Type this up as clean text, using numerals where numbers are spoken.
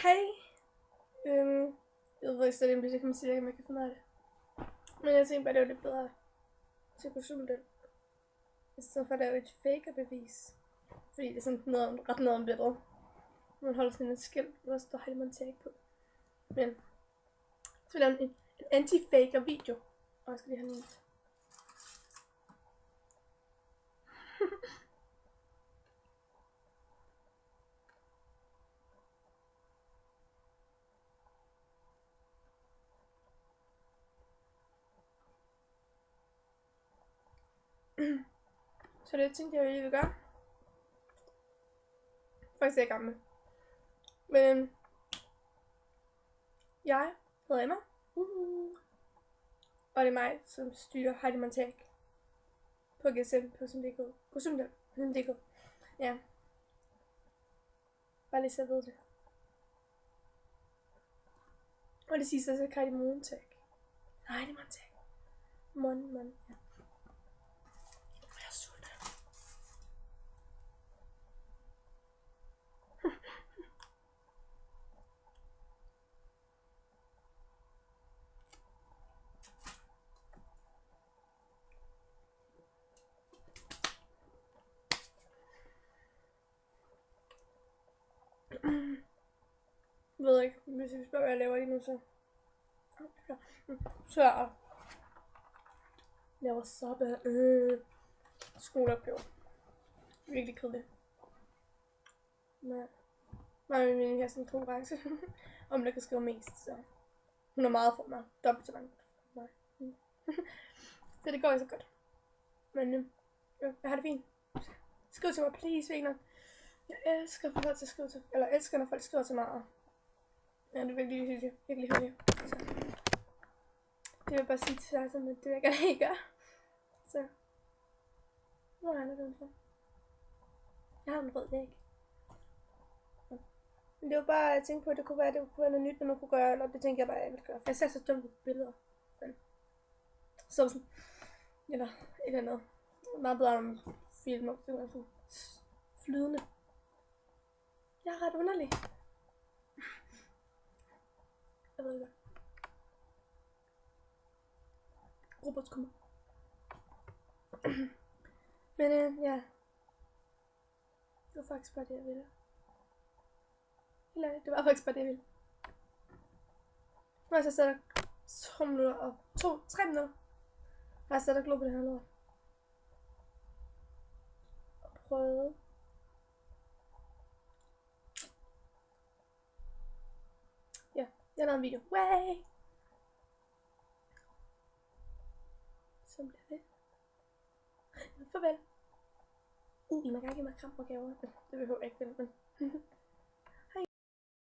Hej. Jeg ved ikke, det kan man sige, at man kan finde af det. Men jeg tænkte bare, det var lidt bedre til at kunne zoome den. I stedet for at lave et faker-bevis. Fordi det er sådan noget, ret noget om billedet. Man holder sådan en skilt, hvor der står Heidemann Tag på. Men så vil jeg lave en anti-faker-video. Og jeg skal lige have den. Så det tænkte jeg lige vil gøre. Faktisk er jeg gammel. Men jeg hedder Emma. Og det er mig, som styrer Heidemann Tag på gsm.dk. Gsm.dk. Ja. Bare lige så jeg ved det. Og det sidste er så Heidemann Tag. Heidemann Tag. Mon. Ja. Jeg er sulten. Jeg ved ikke, hvis vi spørger, hvad jeg laver lige nu, så... Så jeg laver suppe. Skoleopgave. Virkelig kedeligt. Men mig og min veninde har sådan en konkurrence, om der kan skrive mest, så... Hun er meget for mig. Dobbelt så langt for mig. Så det går ikke så godt. Men jeg har det fint. Skriv til mig, please, Wiener. Jeg elsker, når folk skriver til, eller elsker, når folk skriver til mig. Ja, det er virkelig hyggeligt. Virkelig hyggeligt. Så det vil jeg bare sige til dig, sådan, at det vil jeg gerne ikke gøre. Så nu regner det så. Jeg har en rød væg. Ja. Men det var bare, jeg tænkte på, at det kunne være noget nyt, man kunne gøre, eller det tænkte jeg bare, at jeg ville gøre. For jeg ser så dumt på billeder. Men så sådan, eller et eller andet. Meget bedre om film, og det var sådan flydende. Jeg er ret underlig. Jeg ved ikke. Robotskummer. Men ja. Det var faktisk bare det, jeg ville. Eller det var faktisk bare det, jeg ville. Nu har jeg så sat 2 minutter og 3 minutter. Har jeg sat og glo på det her lort. Og prøvet. Ja, jeg lavede en video. Way! Så bliver det. Farvel. Man kan ikke give mig kram og gaver. Det behøver jeg ikke, men...